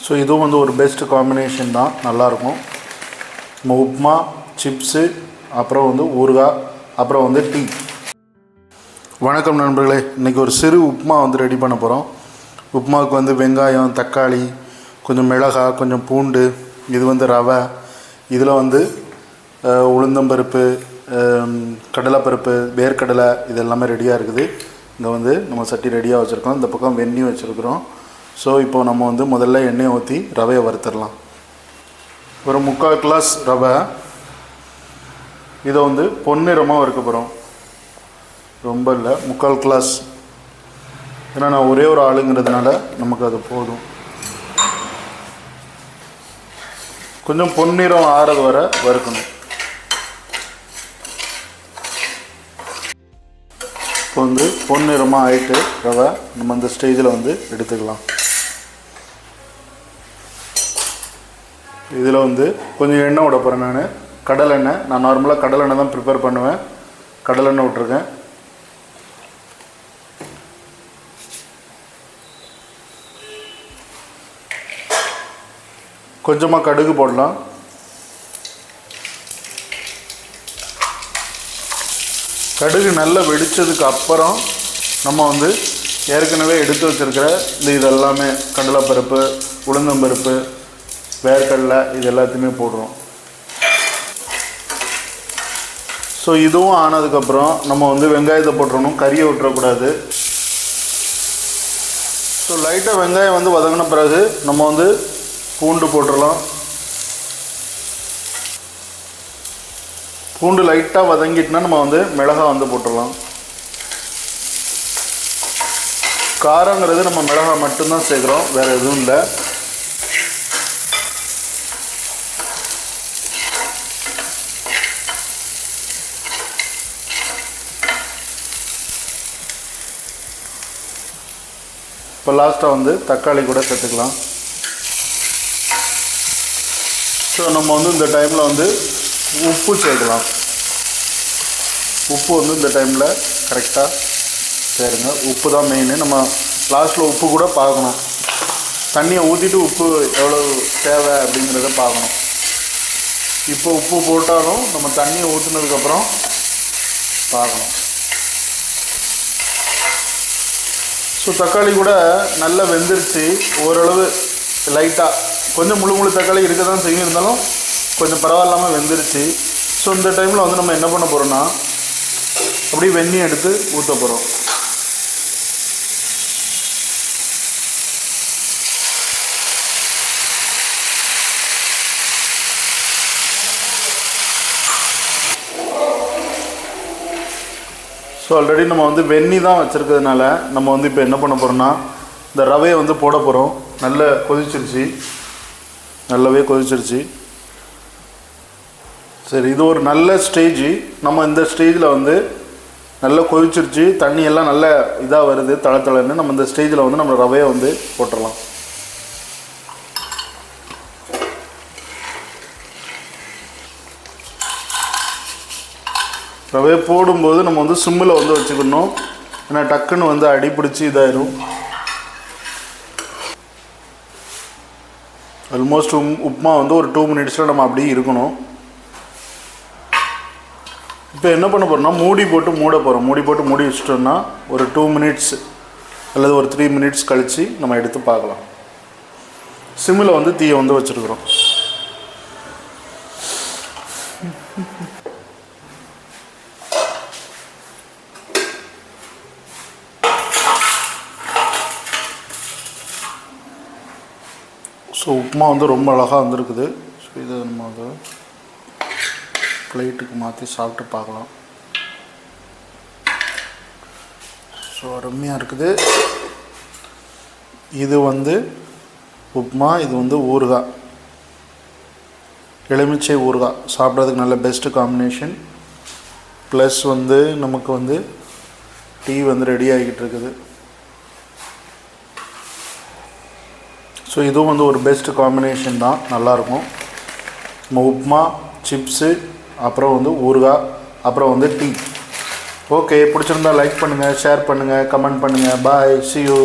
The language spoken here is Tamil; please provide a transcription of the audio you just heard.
ஸோ இதுவும் வந்து ஒரு பெஸ்ட் காம்பினேஷன் தான், நல்லாயிருக்கும். நம்ம உப்புமா, சிப்ஸு, அப்புறம் வந்து ஊறுகாய், அப்புறம் வந்து டீ. வணக்கம் நண்பர்களே, இன்றைக்கி ஒரு சிறு உப்புமா வந்து ரெடி பண்ண போகிறோம். உப்புமாவுக்கு வந்து வெங்காயம், தக்காளி, கொஞ்சம் மிளகாய், கொஞ்சம் பூண்டு, இது வந்து ரவை, இதில் வந்து உளுந்தம்பருப்பு, கடலைப்பருப்பு, வேர்க்கடலை, இது எல்லாமே ரெடியாக இருக்குது. இங்கே வந்து நம்ம சட்டி ரெடியாக வச்சுருக்கோம். இந்த பக்கம் வெந்நீர் வச்சுருக்குறோம். ஸோ இப்போ நம்ம வந்து முதல்ல எண்ணெயை ஊற்றி ரவையை வறுத்துடலாம். ஒரு 3/4 கிளாஸ் ரவை, இதை வந்து பொன்னிறமாக வறுக்க போகிறோம். ரொம்ப இல்லை, 3/4 கிளாஸ். ஏன்னா நான் ஒரே ஒரு ஆளுங்கிறதுனால நமக்கு அது போதும். கொஞ்சம் பொன்னிறம் ஆறது வரை வறுக்கணும். இப்போ வந்து பொன்னிறமாக ஆகிட்டு ரவை நம்ம அந்த ஸ்டேஜில் வந்து எடுத்துக்கலாம். இதில் வந்து கொஞ்சம் எண்ணெய் விட போகிறேன். நான் நார்மலாக கடலெண்ணெய் தான் ப்ரிப்பேர் பண்ணுவேன். கடலெண்ணெய் விட்ருக்கேன். கொஞ்சமாக கடுகு போடலாம். கடுகு நல்லா வெடித்ததுக்கு அப்புறம் நம்ம வந்து ஏற்கனவே எடுத்து வச்சுருக்கிற இதெல்லாமே கடலைப்பருப்பு, உளுந்தம்பருப்பு, வேர்க்கடலை, இது எல்லாத்தையுமே போடுறோம். ஸோ இதுவும் ஆனதுக்கப்புறம் நம்ம வந்து வெங்காயத்தை போட்டுறணும், கறியை விட்டுறக்கூடாது. ஸோ லைட்டாக வெங்காயம் வந்து வதங்கின பிறகு நம்ம வந்து பூண்டு போட்டுடலாம். பூண்டு லைட்டாக வதங்கிட்டுனா நம்ம வந்து மிளகாய் வந்து போட்டுடலாம். காரங்கிறது நம்ம மிளகாய் மட்டும்தான் சேர்க்குறோம், வேறு எதுவும் இல்லை. இப்போ லாஸ்ட்டாக வந்து தக்காளி கூட சேர்த்துக்கலாம். ஸோ நம்ம வந்து இந்த டைமில் வந்து உப்பு சேர்க்கலாம். உப்பு வந்து இந்த டைமில் கரெக்டாக சேருங்க. உப்பு தான் மெயின். நம்ம லாஸ்ட்டில் உப்பு கூட பார்க்கணும். தண்ணியை ஊற்றிட்டு உப்பு எவ்வளோ தேவை அப்படிங்கிறத பார்க்கணும். இப்போ உப்பு போட்டாலும் நம்ம தண்ணியை ஊற்றினதுக்கப்புறம் பார்க்கணும். ஸோ தக்காளி கூட நல்லா வெந்துருச்சு. ஓரளவு லைட்டாக கொஞ்சம் முழு தக்காளி இருக்க தான் செய்யும், இருந்தாலும் கொஞ்சம் பரவாயில்லாமல் வெந்துருச்சு. ஸோ இந்த டைமில் வந்து நம்ம என்ன பண்ண போகிறோன்னா அப்படியே வெந்நீர் எடுத்து ஊற்ற போகிறோம். ஸோ ஆல்ரெடி நம்ம வந்து வெந்நீர் தான் வச்சுருக்கிறதுனால நம்ம வந்து இப்போ என்ன பண்ண போகிறோம்னா இந்த ரவையை வந்து போட போகிறோம். நல்லா கொதிச்சிருச்சு, நல்லாவே கொதிச்சிருச்சு. சரி, இது ஒரு நல்ல ஸ்டேஜ். நம்ம இந்த ஸ்டேஜில் வந்து நல்லா கொதிச்சிருச்சு, தண்ணி எல்லாம் நல்லா இதாக வருது, தளன்னு. நம்ம இந்த ஸ்டேஜில் வந்து நம்ம ரவையை வந்து போட்டுடலாம். ரவையை போடும்போது நம்ம வந்து சிம்மில் வந்து வச்சுக்கணும். ஏன்னா டக்குன்னு வந்து அடிப்பிடிச்சி இதாயிடும். ஆல்மோஸ்ட் உப்புமா வந்து ஒரு 2 மினிட்ஸில் நம்ம அப்படியே இருக்கணும். இப்போ என்ன பண்ண போகிறோம்னா மூடி போட்டு மூட போகிறோம். மூடி போட்டு மூடி வச்சிட்டோம்னா ஒரு 2 மினிட்ஸ் அல்லது ஒரு 3 மினிட்ஸ் கழித்து நம்ம எடுத்து பார்க்கலாம். சிம்மில் வந்து தீயை வந்து வச்சுருக்குறோம். ஸோ உப்புமா வந்து ரொம்ப அழகாக வந்திருக்குது. ஸோ இதை நம்ம வந்து பிளேட்டுக்கு மாற்றி சாப்பிட்டு பார்க்கலாம். ஸோ அருமையாக இருக்குது. இது வந்து உப்புமா, இது வந்து ஊறுகாய், எலுமிச்சை ஊறுகாய் சாப்பிட்றதுக்கு நல்ல பெஸ்ட்டு காம்பினேஷன். ப்ளஸ் வந்து நமக்கு வந்து டீ வந்து ரெடி ஆகிக்கிட்டு இருக்குது. ஸோ இதுவும் வந்து ஒரு பெஸ்ட் காம்பினேஷன் தான், நல்லாயிருக்கும். நம்ம உப்புமா, சிப்ஸு, அப்புறம் வந்து ஊறுகாய், அப்புறம் வந்து டீ. ஓகே, பிடிச்சிருந்தா லைக் பண்ணுங்கள், ஷேர் பண்ணுங்கள், கமெண்ட் பண்ணுங்கள். பாய், see you.